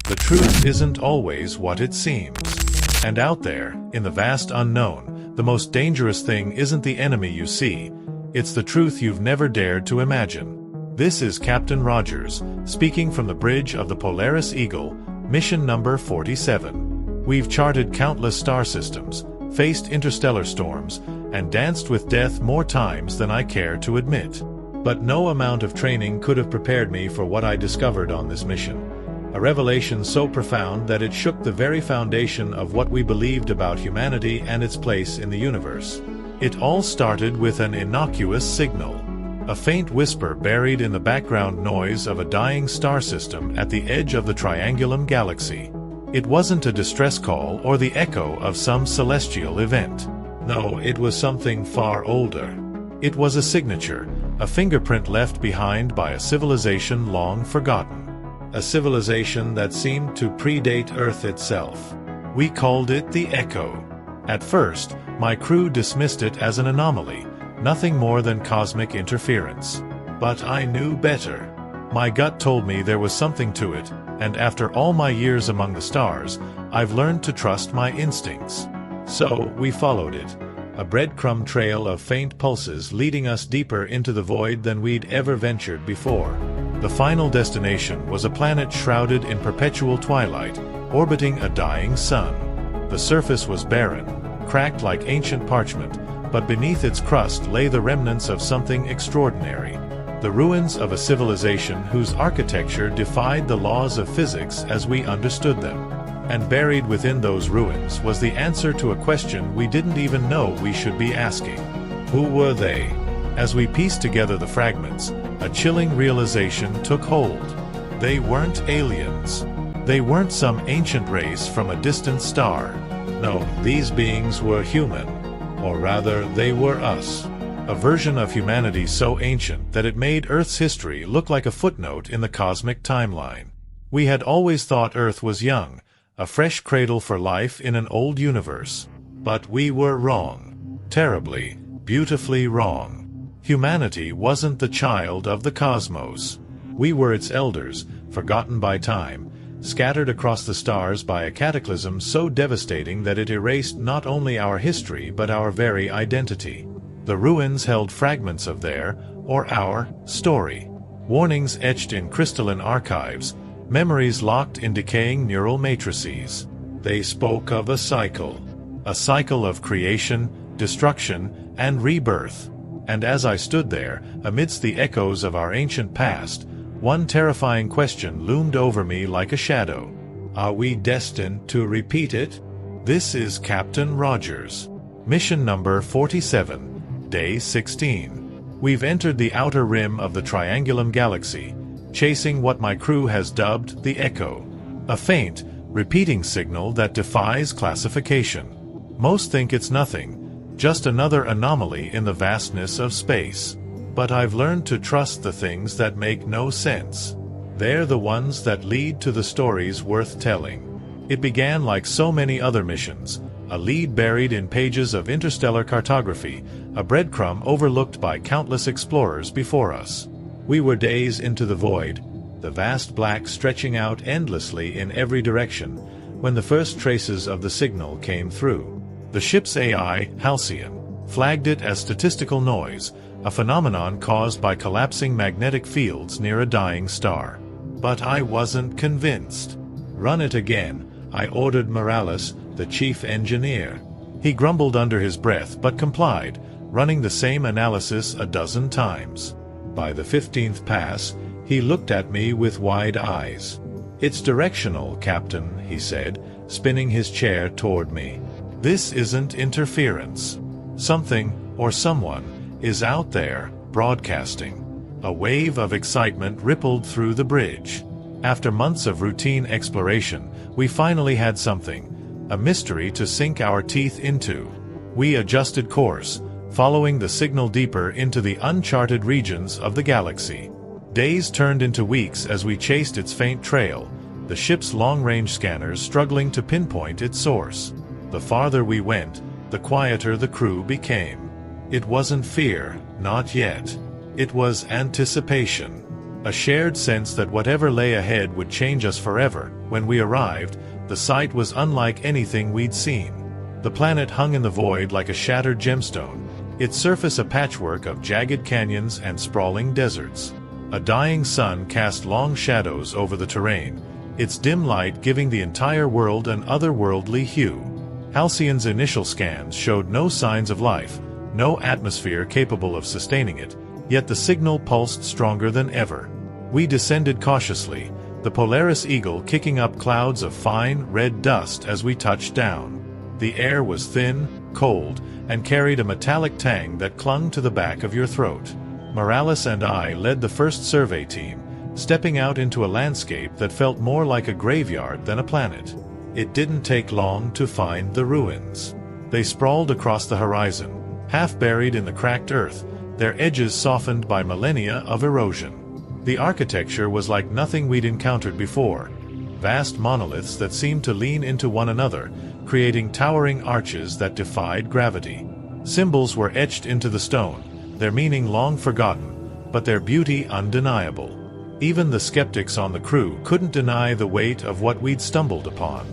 The truth isn't always what it seems. And out there, in the vast unknown, the most dangerous thing isn't the enemy you see, it's the truth you've never dared to imagine. This is Captain Rogers, speaking from the bridge of the Polaris Eagle, mission number 47. We've charted countless star systems, faced interstellar storms, and danced with death more times than I care to admit. But no amount of training could have prepared me for what I discovered on this mission. A revelation so profound that it shook the very foundation of what we believed about humanity and its place in the universe. It all started with an innocuous signal. A faint whisper buried in the background noise of a dying star system at the edge of the Triangulum galaxy. It wasn't a distress call or the echo of some celestial event. No, it was something far older. It was a signature, a fingerprint left behind by a civilization long forgotten. A civilization that seemed to predate Earth itself. We called it the Echo. At first, my crew dismissed it as an anomaly, nothing more than cosmic interference. But I knew better. My gut told me there was something to it, and after all my years among the stars, I've learned to trust my instincts. So, we followed it. A breadcrumb trail of faint pulses leading us deeper into the void than we'd ever ventured before. The final destination was a planet shrouded in perpetual twilight, orbiting a dying sun. The surface was barren, cracked like ancient parchment, but beneath its crust lay the remnants of something extraordinary. The ruins of a civilization whose architecture defied the laws of physics as we understood them. And buried within those ruins was the answer to a question we didn't even know we should be asking. Who were they? As we pieced together the fragments, a chilling realization took hold. They weren't aliens. They weren't some ancient race from a distant star. No, these beings were human. Or rather, they were us. A version of humanity so ancient that it made Earth's history look like a footnote in the cosmic timeline. We had always thought Earth was young, a fresh cradle for life in an old universe. But we were wrong. Terribly, beautifully wrong. Humanity wasn't the child of the cosmos. We were its elders, forgotten by time, scattered across the stars by a cataclysm so devastating that it erased not only our history but our very identity. The ruins held fragments of their, or our, story. Warnings etched in crystalline archives, memories locked in decaying neural matrices. They spoke of a cycle of creation, destruction, and rebirth. And as I stood there, amidst the echoes of our ancient past, one terrifying question loomed over me like a shadow. Are we destined to repeat it? This is Captain Rogers. Mission number 47, Day 16. We've entered the outer rim of the Triangulum galaxy, chasing what my crew has dubbed the Echo. A faint, repeating signal that defies classification. Most think it's nothing, just another anomaly in the vastness of space. But I've learned to trust the things that make no sense. They're the ones that lead to the stories worth telling. It began like so many other missions, a lead buried in pages of interstellar cartography, a breadcrumb overlooked by countless explorers before us. We were days into the void, the vast black stretching out endlessly in every direction, when the first traces of the signal came through. The ship's AI, Halcyon, flagged it as statistical noise, a phenomenon caused by collapsing magnetic fields near a dying star. But I wasn't convinced. Run it again, I ordered Morales, the chief engineer. He grumbled under his breath but complied, running the same analysis a dozen times. By the 15th pass, he looked at me with wide eyes. It's directional, Captain, he said, spinning his chair toward me. This isn't interference. Something, or someone, is out there, broadcasting. A wave of excitement rippled through the bridge. After months of routine exploration, we finally had something, a mystery to sink our teeth into. We adjusted course, following the signal deeper into the uncharted regions of the galaxy. Days turned into weeks as we chased its faint trail, the ship's long-range scanners struggling to pinpoint its source. The farther we went, the quieter the crew became. It wasn't fear, not yet. It was anticipation. A shared sense that whatever lay ahead would change us forever. When we arrived, the sight was unlike anything we'd seen. The planet hung in the void like a shattered gemstone, its surface a patchwork of jagged canyons and sprawling deserts. A dying sun cast long shadows over the terrain, its dim light giving the entire world an otherworldly hue. Halcyon's initial scans showed no signs of life, no atmosphere capable of sustaining it, yet the signal pulsed stronger than ever. We descended cautiously, the Polaris Eagle kicking up clouds of fine, red dust as we touched down. The air was thin, cold, and carried a metallic tang that clung to the back of your throat. Morales and I led the first survey team, stepping out into a landscape that felt more like a graveyard than a planet. It didn't take long to find the ruins. They sprawled across the horizon, half buried in the cracked earth, their edges softened by millennia of erosion. The architecture was like nothing we'd encountered before. Vast monoliths that seemed to lean into one another, creating towering arches that defied gravity. Symbols were etched into the stone, their meaning long forgotten, but their beauty undeniable. Even the skeptics on the crew couldn't deny the weight of what we'd stumbled upon.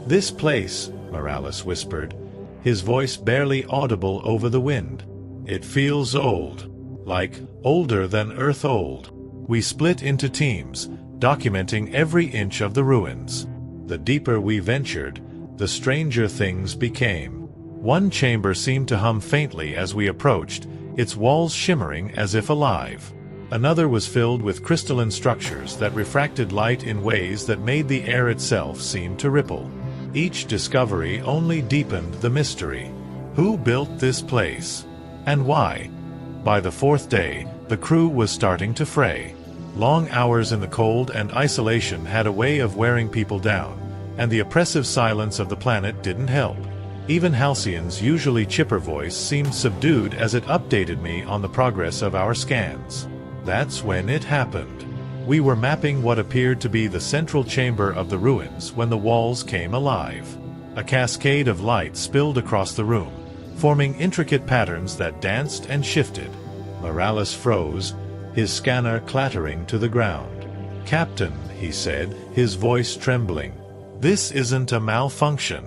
"This place," Morales whispered, his voice barely audible over the wind. "It feels old. Like older than Earth old." We split into teams, documenting every inch of the ruins. The deeper we ventured, the stranger things became. One chamber seemed to hum faintly as we approached, its walls shimmering as if alive. Another was filled with crystalline structures that refracted light in ways that made the air itself seem to ripple. Each discovery only deepened the mystery. Who built this place? And why? By the fourth day, the crew was starting to fray. Long hours in the cold and isolation had a way of wearing people down, and the oppressive silence of the planet didn't help. Even Halcyon's usually chipper voice seemed subdued as it updated me on the progress of our scans. That's when it happened. We were mapping what appeared to be the central chamber of the ruins when the walls came alive. A cascade of light spilled across the room, forming intricate patterns that danced and shifted. Morales froze, his scanner clattering to the ground. "Captain," he said, his voice trembling, "this isn't a malfunction.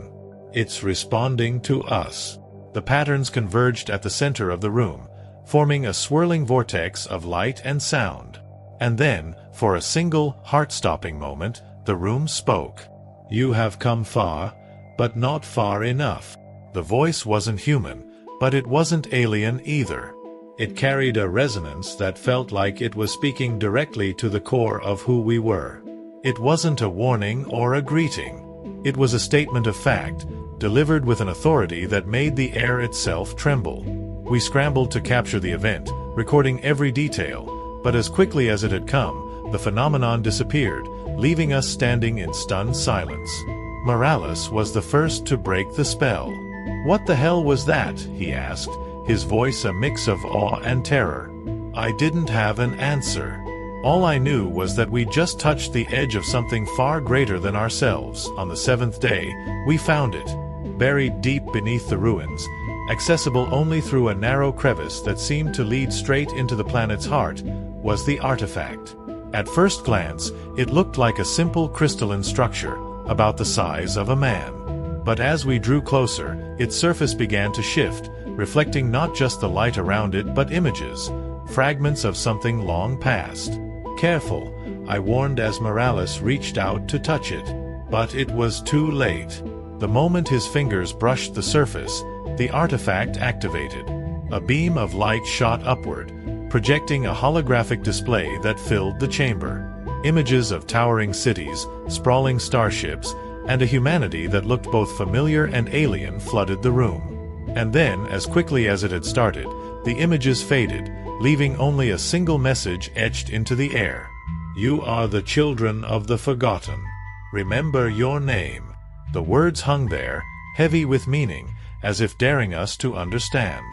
It's responding to us." The patterns converged at the center of the room, forming a swirling vortex of light and sound. And then, for a single, heart-stopping moment, the room spoke. "You have come far, but not far enough." The voice wasn't human, but it wasn't alien either. It carried a resonance that felt like it was speaking directly to the core of who we were. It wasn't a warning or a greeting. It was a statement of fact, delivered with an authority that made the air itself tremble. We scrambled to capture the event, recording every detail, but as quickly as it had come, the phenomenon disappeared, leaving us standing in stunned silence. Morales was the first to break the spell. "What the hell was that?" he asked, his voice a mix of awe and terror. I didn't have an answer. All I knew was that we just touched the edge of something far greater than ourselves. On the seventh day, we found it, buried deep beneath the ruins, accessible only through a narrow crevice that seemed to lead straight into the planet's heart, was the artifact. At first glance, it looked like a simple crystalline structure, about the size of a man. But as we drew closer, its surface began to shift, reflecting not just the light around it but images, fragments of something long past. "Careful," I warned as Morales reached out to touch it. But it was too late. The moment his fingers brushed the surface, the artifact activated. A beam of light shot upward, projecting a holographic display that filled the chamber. Images of towering cities, sprawling starships, and a humanity that looked both familiar and alien flooded the room. And then, as quickly as it had started, the images faded, leaving only a single message etched into the air. "You are the children of the forgotten. Remember your name." The words hung there, heavy with meaning, as if daring us to understand.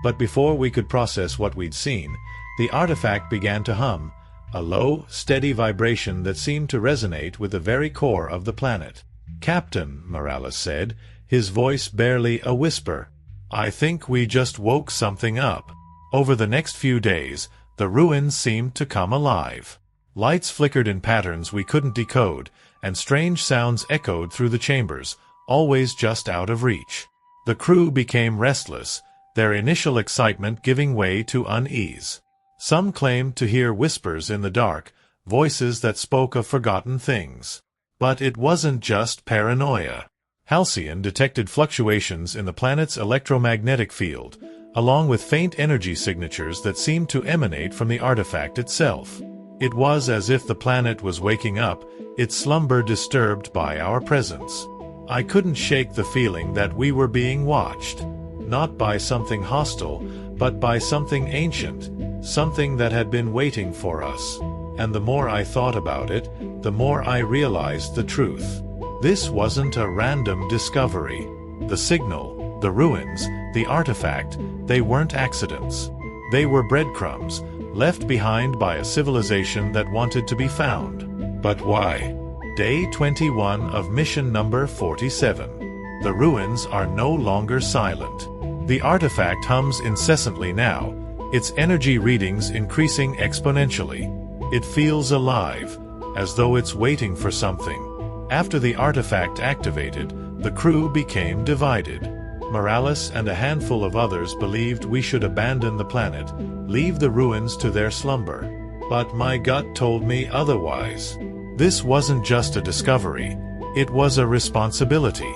But before we could process what we'd seen, the artifact began to hum, a low, steady vibration that seemed to resonate with the very core of the planet. "Captain," Morales said, his voice barely a whisper, "I think we just woke something up." Over the next few days, the ruins seemed to come alive. Lights flickered in patterns we couldn't decode, and strange sounds echoed through the chambers, always just out of reach. The crew became restless, their initial excitement giving way to unease. Some claimed to hear whispers in the dark, voices that spoke of forgotten things. But it wasn't just paranoia. Halcyon detected fluctuations in the planet's electromagnetic field, along with faint energy signatures that seemed to emanate from the artifact itself. It was as if the planet was waking up, its slumber disturbed by our presence. I couldn't shake the feeling that we were being watched. Not by something hostile, but by something ancient, something that had been waiting for us. And the more I thought about it, the more I realized the truth. This wasn't a random discovery. The signal, the ruins, the artifact, they weren't accidents. They were breadcrumbs, left behind by a civilization that wanted to be found. But why? Day 21 of mission number 47. The ruins are no longer silent. The artifact hums incessantly now, its energy readings increasing exponentially. It feels alive, as though it's waiting for something. After the artifact activated, the crew became divided. Morales and a handful of others believed we should abandon the planet, leave the ruins to their slumber. But my gut told me otherwise. This wasn't just a discovery, it was a responsibility.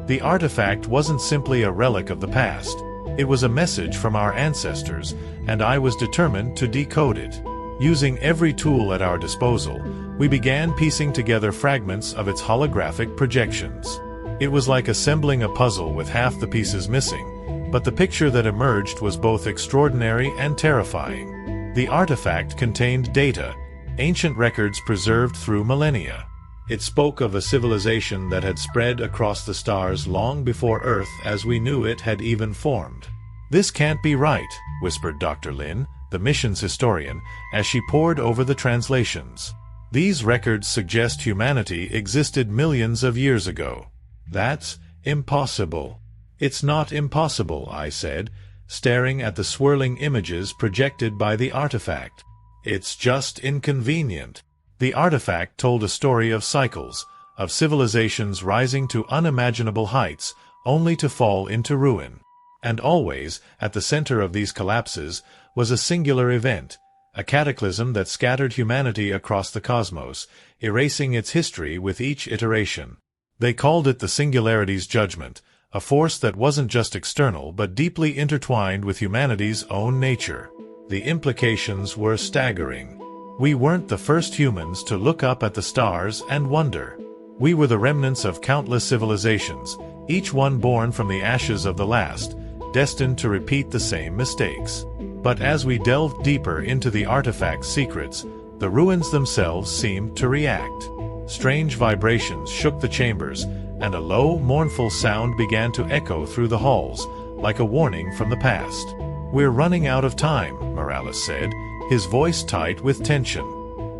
The artifact wasn't simply a relic of the past. It was a message from our ancestors, and I was determined to decode it. Using every tool at our disposal, we began piecing together fragments of its holographic projections. It was like assembling a puzzle with half the pieces missing, but the picture that emerged was both extraordinary and terrifying. The artifact contained data, ancient records preserved through millennia. It spoke of a civilization that had spread across the stars long before Earth as we knew it had even formed. "This can't be right," whispered Dr. Lin, the mission's historian, as she pored over the translations. "These records suggest humanity existed millions of years ago." "That's impossible." "It's not impossible," I said, staring at the swirling images projected by the artifact. "It's just inconvenient." The artifact told a story of cycles, of civilizations rising to unimaginable heights, only to fall into ruin. And always, at the center of these collapses, was a singular event, a cataclysm that scattered humanity across the cosmos, erasing its history with each iteration. They called it the Singularity's Judgement, a force that wasn't just external but deeply intertwined with humanity's own nature. The implications were staggering. We weren't the first humans to look up at the stars and wonder. We were the remnants of countless civilizations, each one born from the ashes of the last, destined to repeat the same mistakes. But as we delved deeper into the artifact's secrets, the ruins themselves seemed to react. Strange vibrations shook the chambers, and a low, mournful sound began to echo through the halls, like a warning from the past. "We're running out of time," Morales said, his voice tight with tension.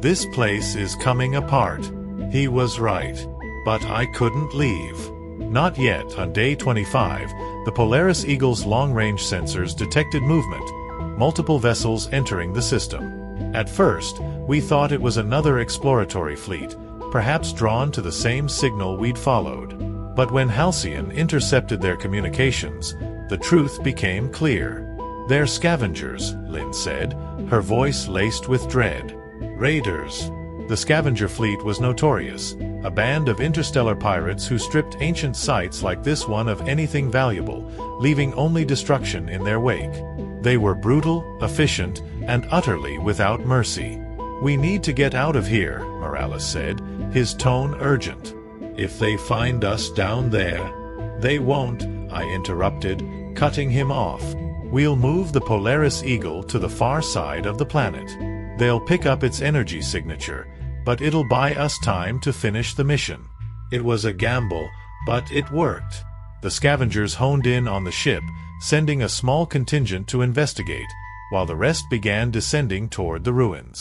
"This place is coming apart." He was right. But I couldn't leave. Not yet. On day 25, the Polaris Eagle's long-range sensors detected movement, multiple vessels entering the system. At first, we thought it was another exploratory fleet, perhaps drawn to the same signal we'd followed. But when Halcyon intercepted their communications, the truth became clear. "They're scavengers," Lynn said, her voice laced with dread. "Raiders." The scavenger fleet was notorious, a band of interstellar pirates who stripped ancient sites like this one of anything valuable, leaving only destruction in their wake. They were brutal, efficient, and utterly without mercy. "We need to get out of here," Morales said, his tone urgent. "If they find us down there—" "They won't," I interrupted, cutting him off. "We'll move the Polaris Eagle to the far side of the planet. They'll pick up its energy signature, but it'll buy us time to finish the mission." It was a gamble, but it worked. The scavengers honed in on the ship, sending a small contingent to investigate, while the rest began descending toward the ruins.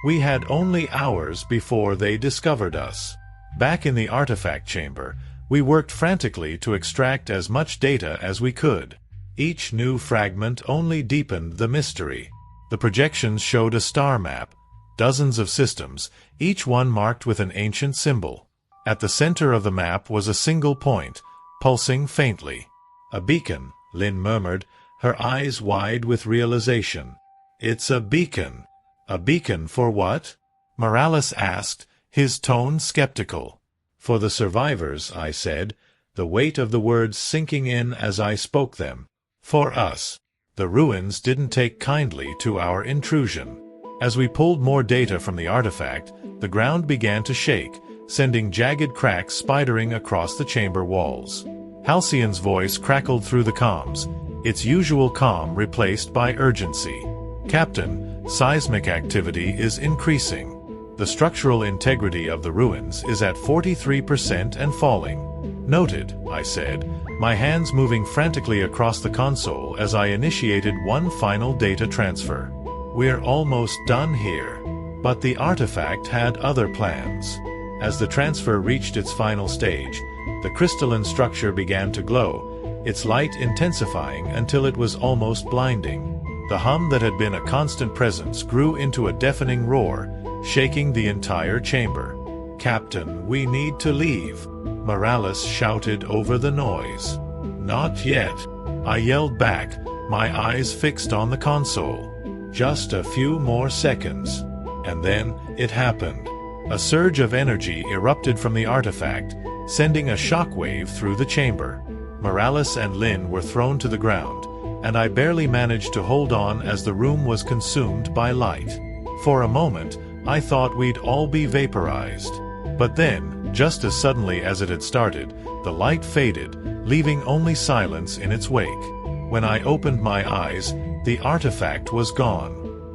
We had only hours before they discovered us. Back in the artifact chamber, we worked frantically to extract as much data as we could. Each new fragment only deepened the mystery. The projections showed a star map, dozens of systems, each one marked with an ancient symbol. At the center of the map was a single point, pulsing faintly. "A beacon," Lynn murmured, her eyes wide with realization. "It's a beacon." "A beacon for what?" Morales asked, his tone skeptical. "For the survivors," I said, the weight of the words sinking in as I spoke them. "For us." The ruins didn't take kindly to our intrusion. As we pulled more data from the artifact, the ground began to shake, sending jagged cracks spidering across the chamber walls. Halcyon's voice crackled through the comms, its usual calm replaced by urgency. "Captain, seismic activity is increasing. The structural integrity of the ruins is at 43% and falling." "Noted," I said, my hands moving frantically across the console as I initiated one final data transfer. "We're almost done here." But the artifact had other plans. As the transfer reached its final stage, the crystalline structure began to glow, its light intensifying until it was almost blinding. The hum that had been a constant presence grew into a deafening roar, shaking the entire chamber. "Captain, we need to leave," Morales shouted over the noise. "Not yet," I yelled back, my eyes fixed on the console. "Just a few more seconds." And then, it happened. A surge of energy erupted from the artifact, sending a shockwave through the chamber. Morales and Lynn were thrown to the ground, and I barely managed to hold on as the room was consumed by light. For a moment, I thought we'd all be vaporized. But then, just as suddenly as it had started, the light faded, leaving only silence in its wake. When I opened my eyes, the artifact was gone.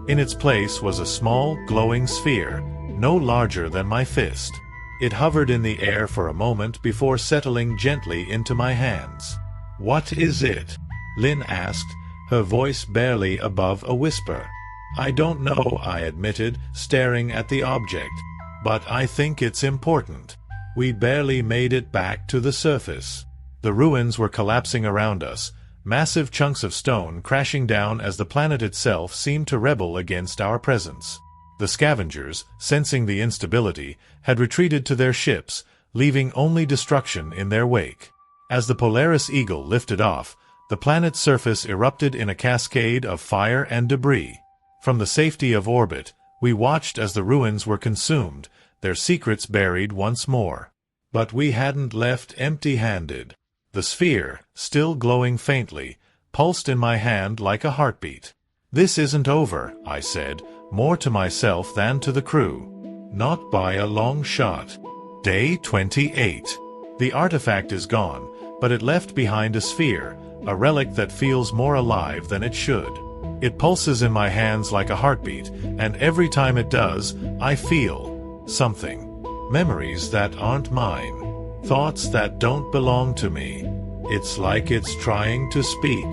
In its place was a small, glowing sphere, no larger than my fist. It hovered in the air for a moment before settling gently into my hands. "What is it?" Lynn asked, her voice barely above a whisper. "I don't know," I admitted, staring at the object. "But I think it's important. We barely made it back to the surface." The ruins were collapsing around us, massive chunks of stone crashing down as the planet itself seemed to rebel against our presence. The scavengers, sensing the instability, had retreated to their ships, leaving only destruction in their wake. As the Polaris Eagle lifted off, the planet's surface erupted in a cascade of fire and debris. From the safety of orbit, we watched as the ruins were consumed, their secrets buried once more. But we hadn't left empty-handed. The sphere, still glowing faintly, pulsed in my hand like a heartbeat. "This isn't over," I said, more to myself than to the crew. "Not by a long shot." Day 28. The artifact is gone, but it left behind a sphere, a relic that feels more alive than it should. It pulses in my hands like a heartbeat, and every time it does, I feel something. Memories that aren't mine. Thoughts that don't belong to me. It's like it's trying to speak.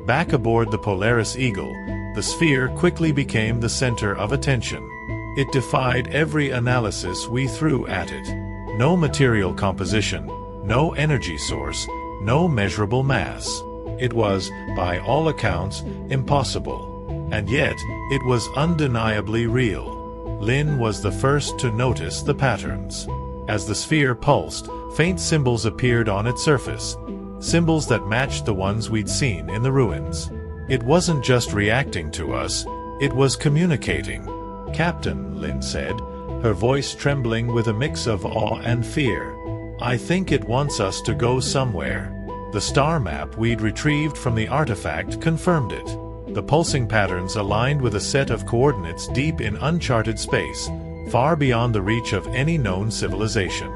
Back aboard the Polaris Eagle, the sphere quickly became the center of attention. It defied every analysis we threw at it. No material composition, no energy source, no measurable mass. It was, by all accounts, impossible. And yet, it was undeniably real. Lynn was the first to notice the patterns. As the sphere pulsed, faint symbols appeared on its surface, symbols that matched the ones we'd seen in the ruins. It wasn't just reacting to us, it was communicating. "Captain," Lynn said, her voice trembling with a mix of awe and fear, "I think it wants us to go somewhere." The star map we'd retrieved from the artifact confirmed it. The pulsing patterns aligned with a set of coordinates deep in uncharted space, far beyond the reach of any known civilization.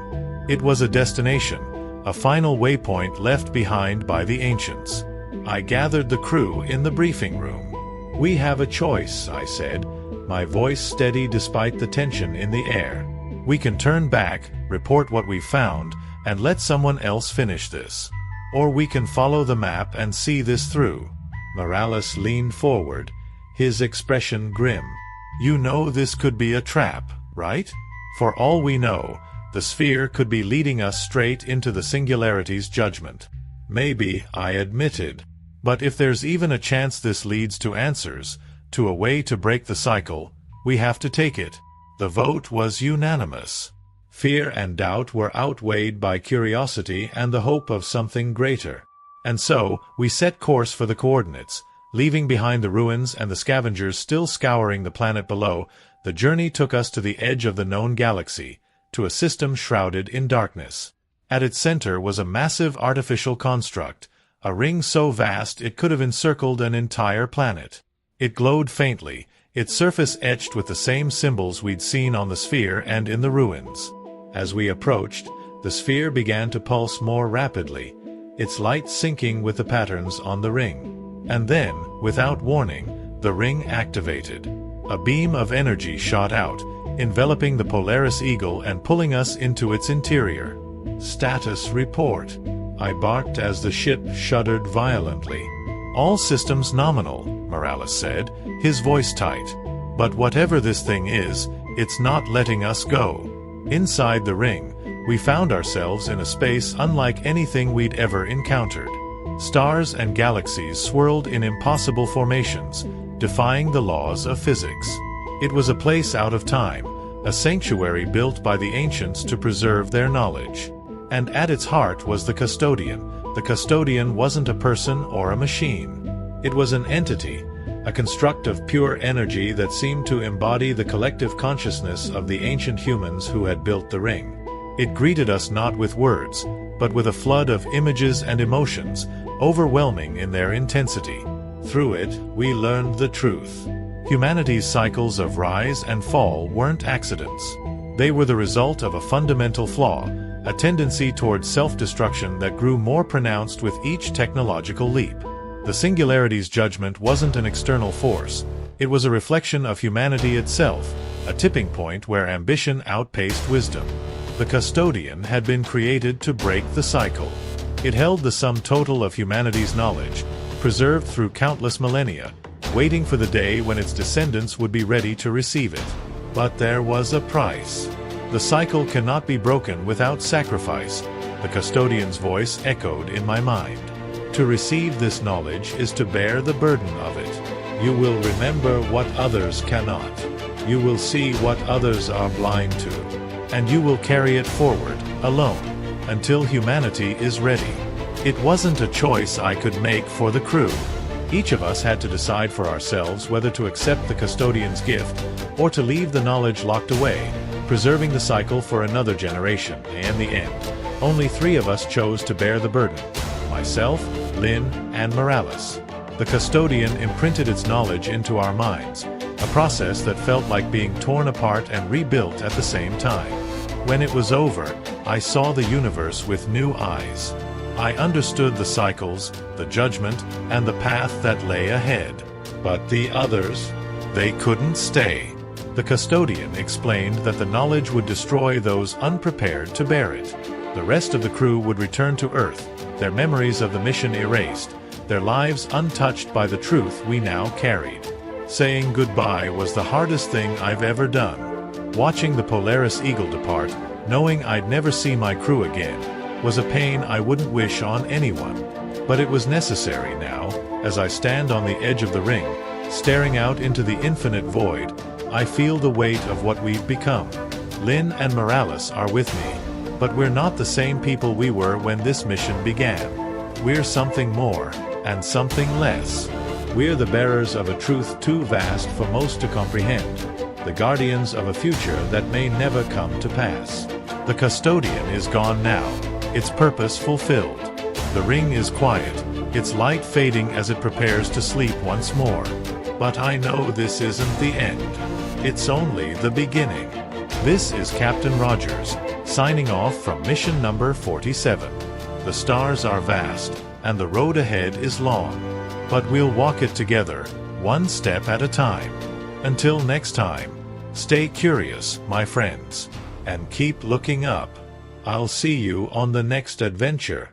It was a destination, a final waypoint left behind by the ancients. I gathered the crew in the briefing room. "We have a choice," I said, my voice steady despite the tension in the air. "We can turn back, report what we found, and let someone else finish this. Or we can follow the map and see this through." Morales leaned forward, his expression grim. "You know this could be a trap, right? For all we know, the sphere could be leading us straight into the Singularity's judgment." "Maybe," I admitted. "But if there's even a chance this leads to answers, to a way to break the cycle, We have to take it." The vote was unanimous. Fear and doubt were outweighed by curiosity and the hope of something greater. And so, we set course for the coordinates. Leaving behind the ruins and the scavengers still scouring the planet below, the journey took us to the edge of the known galaxy, to a system shrouded in darkness. At its center was a massive artificial construct, a ring so vast it could have encircled an entire planet. It glowed faintly, its surface etched with the same symbols we'd seen on the sphere and in the ruins. As we approached, the sphere began to pulse more rapidly, its light syncing with the patterns on the ring. And then, without warning, the ring activated. A beam of energy shot out, enveloping the Polaris Eagle and pulling us into its interior. "Status report," I barked as the ship shuddered violently. "All systems nominal," Morales said, his voice tight. "But whatever this thing is, it's not letting us go." Inside the ring, we found ourselves in a space unlike anything we'd ever encountered. Stars and galaxies swirled in impossible formations, defying the laws of physics. It was a place out of time, a sanctuary built by the ancients to preserve their knowledge. And at its heart was the custodian. The custodian wasn't a person or a machine. It was an entity, a construct of pure energy that seemed to embody the collective consciousness of the ancient humans who had built the ring. It greeted us not with words, but with a flood of images and emotions, overwhelming in their intensity. Through it, we learned the truth. Humanity's cycles of rise and fall weren't accidents. They were the result of a fundamental flaw, a tendency towards self-destruction that grew more pronounced with each technological leap. The Singularity's judgment wasn't an external force. It was a reflection of humanity itself, a tipping point where ambition outpaced wisdom. The custodian had been created to break the cycle. It held the sum total of humanity's knowledge, preserved through countless millennia, waiting for the day when its descendants would be ready to receive it. But there was a price. The cycle cannot be broken without sacrifice, the custodian's voice echoed in my mind. To receive this knowledge is to bear the burden of it. You will remember what others cannot. You will see what others are blind to. And you will carry it forward, alone, until humanity is ready. It wasn't a choice I could make for the crew. Each of us had to decide for ourselves whether to accept the custodian's gift, or to leave the knowledge locked away, preserving the cycle for another generation. In the end, only 3 of us chose to bear the burden. Myself, Lynn, and Morales. The custodian imprinted its knowledge into our minds, a process that felt like being torn apart and rebuilt at the same time. When it was over, I saw the universe with new eyes. I understood the cycles, the judgment, and the path that lay ahead. But the others, they couldn't stay. The custodian explained that the knowledge would destroy those unprepared to bear it. The rest of the crew would return to Earth, their memories of the mission erased, their lives untouched by the truth we now carried. Saying goodbye was the hardest thing I've ever done. Watching the Polaris Eagle depart, knowing I'd never see my crew again, was a pain I wouldn't wish on anyone. But it was necessary now. As I stand on the edge of the ring, staring out into the infinite void, I feel the weight of what we've become. Lynn and Morales are with me, but we're not the same people we were when this mission began. We're something more, and something less. We're the bearers of a truth too vast for most to comprehend, the guardians of a future that may never come to pass. The custodian is gone now, its purpose fulfilled. The ring is quiet, its light fading as it prepares to sleep once more. But I know this isn't the end. It's only the beginning. This is Captain Rogers, signing off from mission number 47. The stars are vast, and the road ahead is long. But we'll walk it together, one step at a time. Until next time, stay curious, my friends, and keep looking up. I'll see you on the next adventure.